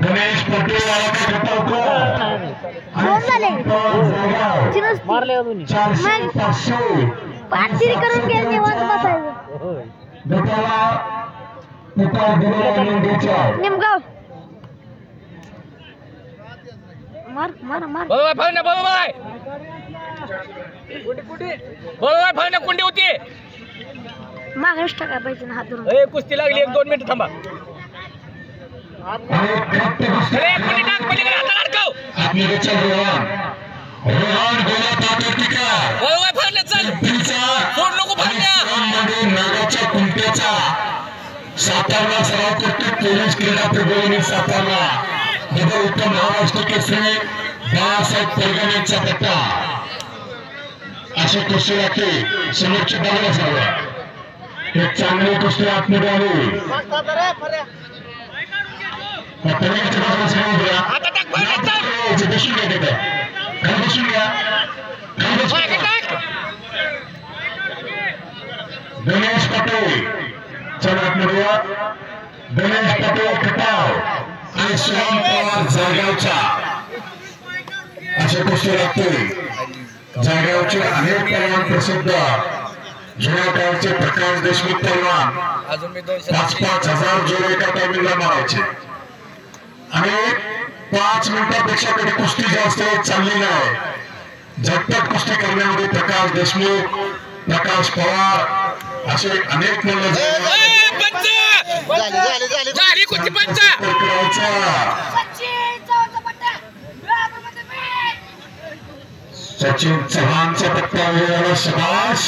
गणेश पटेल मारले अजून 400-500 पाठशिरी करून गेले निवांत बसायचं निमगाव मार मार मार बरोबर फाळणे बरोबर बरोबर फाळणे कुंडी होती मागच टाका पाहिजे ना हात धरून ए कुस्ती लागली 1-2 मिनिट थांबा अरे कुंडी टाक पलीकडे हात अडकव आपली बच्चा रोहन गोला पाकर टिका बरोबर फाळणे चल सोड नको फाळण्या नागाच्या कुंट्याचा सातारला सराव करतो पोलीस क्रीडा प्रबोधिनी सातारला डबल उत्तम महाराष्ट्र केसरी बाळासाहेब परगणेचा पट्टा अशी कुस्ती लागते समोरची बाजूला सर्व एक चांगली कुस्ती आतमध्ये आली आता टाक फाळणे चल बसून घ्या तिथे खाली बसून घ्या गणेश पटेल चला आतमध्ये गणेश पटेल खटाव आणि सुमन पवार जागावचा असे कुस्ती लागते जागावचे अनेक पैलवान प्रसिद्ध जुन्या काळचे प्रकाश देशमुख पैलवान 5,000 जोर एका टायमिंगला मारायचे आणि 5 मिनिटापेक्षा कधी कुस्ती जास्त चालली नाही झटपट कुस्ती करण्यामध्ये प्रकाश देशमुख प्रकाश पवार असे अनेक सचिन चव्हाणचा पट्टा शाबास